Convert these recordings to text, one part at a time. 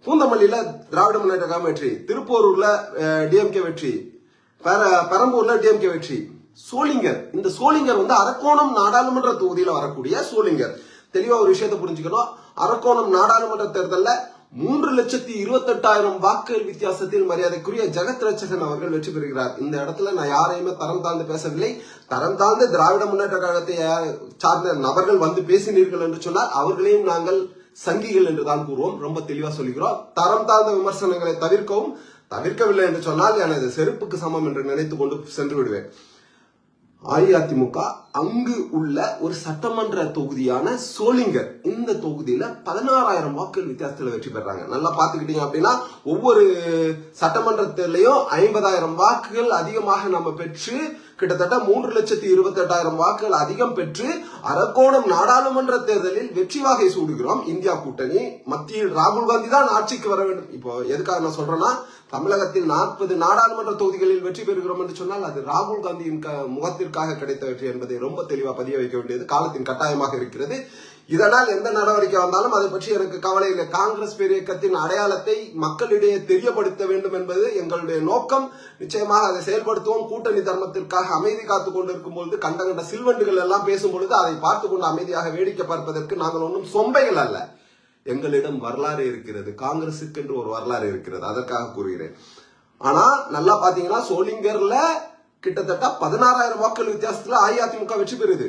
பூந்தமல்லியில திராவிட முன்னேற்ற கழகம் வெற்றி, திருப்பூர்ல டிஎம்கே வெற்றி, பெரம்பூர்ல டிஎம்கே வெற்றி. சோளிங்கர், இந்த சோளிங்கர் அரக்கோணம் நாடாளுமன்ற தொகுதியில வரக்கூடிய சோளிங்கர். தெளிவா ஒரு விஷயத்தை புரிஞ்சுக்கணும். அரக்கோணம் நாடாளுமன்ற தேர்தலில் 3,28,000 வாக்குகள் வித்தியாசத்தில் மரியாதைக்குரிய ஜெகத் ரட்சகன் அவர்கள் வெற்றி பெறுகிறார். இந்த இடத்துல நான் யாரையுமே தரம் தாழ்ந்து பேசவில்லை. தரம் தாழ்ந்து திராவிட முன்னேற்ற கழகத்தை சார்ந்த நபர்கள் வந்து பேசினீர்கள் என்று சொன்னால் அவர்களையும் நாங்கள் சங்கிகள் என்றுதான் கூறுவோம். ரொம்ப தெளிவா சொல்கிறோம். தரம் தாழ்ந்த விமர்சனங்களை தவிர்க்கவில்லை என்று சொன்னால் எனது செருப்புக்கு சமம் என்று நினைத்துக் கொண்டு சென்று விடுவேன். அஇஅதிமுக அங்கு உள்ள ஒரு சட்டமன்ற தொகுதியான சோளிங்கர், இந்த தொகுதியில 16,000 வாக்குகள் வித்தியாசத்துல வெற்றி பெறாங்க. நல்லா பாத்துக்கிட்டீங்க அப்படின்னா ஒவ்வொரு சட்டமன்றத்திலையும் 50,000 வாக்குகள் அதிகமாக நம்ம பெற்று கிட்டத்தட்ட 3,28,000 வாக்குகள் அதிகம் பெற்று அரக்கோணம் நாடாளுமன்ற தேர்தலில் வெற்றி வாகை சூடுகிறோம். இந்தியா கூட்டணி மத்தியில் ராகுல் காந்தி தான் ஆட்சிக்கு வர வேண்டும். இப்போ எதுக்காக நான் சொல்றேன்னா, தமிழகத்தில் 40 நாடாளுமன்ற தொகுதிகளில் வெற்றி பெறுகிறோம் என்று சொன்னால் அது ராகுல் காந்தியின் முகத்திற்காக கிடைத்த வெற்றி என்பதை ரொம்ப தெளிவா பதிய வைக்க வேண்டியது காலத்தின் கட்டாயமாக இருக்கிறது. இதனால் எந்த நடவடிக்கை வந்தாலும் அதை பற்றி எனக்கு கவலை இல்லை. காங்கிரஸ் பேரியக்கத்தின் அடையாளத்தை மக்களிடையே தெரியப்படுத்த வேண்டும் என்பது எங்களுடைய நோக்கம். நிச்சயமாக அதை செயல்படுத்துவோம். கூட்டணி தர்மத்திற்காக அமைதி காத்துக் கொண்டிருக்கும் பொழுது கண்ட சில்வண்டுகள் எல்லாம் பேசும் பொழுது அதை பார்த்து கொண்டு அமைதியாக வேடிக்கை பார்ப்பதற்கு நாங்கள் ஒன்றும் சொம்பைகள் அல்ல. எங்களிடம் வரலாறு இருக்கிறது. காங்கிரசுக்கு என்று ஒரு வரலாறு இருக்கிறது. அதற்காக கூறுகிறேன். ஆனா நல்லா பாத்தீங்கன்னா சோளிங்கர்ல கிட்டத்தட்ட 16,000 வாக்குகள் வித்தியாசத்துல அஇஅதிமுக வெற்றி பெறுது.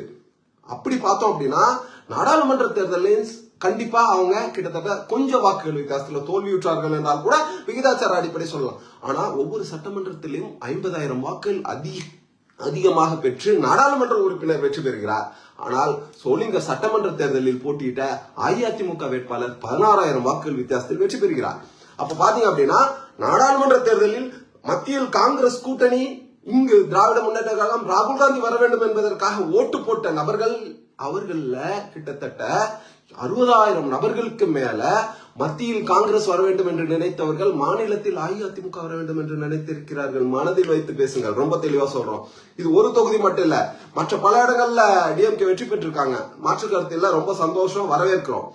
அப்படி பார்த்தோம் அப்படின்னா நாடாளுமன்ற தேர்தலில் கண்டிப்பா அவங்க கிட்டத்தட்ட கொஞ்சம் வாக்குகள் வித்தியாசத்துல தோல்வியுற்றார்கள் என்றால் கூட விகிதாச்சார அடிப்படை சொல்லலாம். ஆனா ஒவ்வொரு சட்டமன்றத்திலும் 50,000 வாக்குகள் அதிகமாக பெற்று நாடாளுமன்ற உறுப்பினர் வெற்றி பெறுகிறார். ஆனால் சோளிங்கர் சட்டமன்ற தேர்தலில் போட்டியிட்ட அஇஅதிமுக வேட்பாளர் 16,000 வாக்குகள் வித்தியாசத்தில் வெற்றி பெறுகிறார். அப்ப பாத்தீங்க அப்படின்னா நாடாளுமன்ற தேர்தலில் மத்தியில் காங்கிரஸ் கூட்டணி, இங்கு திராவிட முன்னேற்ற கழகம் ராகுல் காந்தி வர வேண்டும் என்பதற்காக ஓட்டு போட்ட நபர்கள், அவர்கள கிட்டத்தட்ட 60,000 நபர்களுக்கு மேல மத்தியில் காங்கிரஸ் வர வேண்டும் என்று நினைத்தவர்கள் மாநிலத்தில் அஇஅதிமுக வர வேண்டும் என்று நினைத்திருக்கிறார்கள். மனதில் வைத்து பேசுங்கள். ரொம்ப தெளிவா சொல்றோம். இது ஒரு தொகுதி மட்டும் இல்ல, மற்ற பல இடங்கள்ல டிஎம்கே வெற்றி பெற்றிருக்காங்க. மாற்று கருத்து இல்ல. ரொம்ப சந்தோஷம், வரவேற்கிறோம்.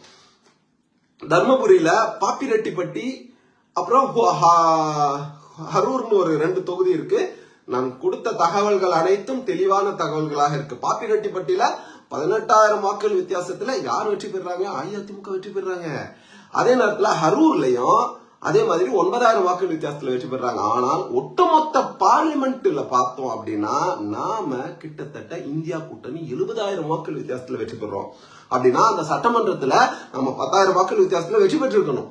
தர்மபுரியில பாப்பிரெட்டிப்பட்டி அப்புறம் ஹரூர்னு ஒரு 2 தொகுதி இருக்கு. நான் கொடுத்த தகவல்கள் அனைத்தும் தெளிவான தகவல்களாக இருக்கு. பாப்பிரெட்டிப்பட்டியில 18,000 வாக்குகள் வித்தியாசத்துல யார் வெற்றி பெறாங்க? அஇஅதிமுக வெற்றி பெறாங்க. அதே நேரத்துல ஹரூர்லயும் அதே மாதிரி 9,000 வாக்குகள் வித்தியாசத்துல வெற்றி பெறாங்க. ஆனால் ஒட்டுமொத்த பார்லிமெண்ட்ல பார்த்தோம் அப்படின்னா நாம கிட்டத்தட்ட இந்தியா கூட்டணி 70,000 வாக்குகள் வித்தியாசத்துல வெற்றி பெறோம். அப்படின்னா அந்த சட்டமன்றத்துல நம்ம 10,000 வாக்குகள் வித்தியாசத்துல வெற்றி பெற்றிருக்கணும்.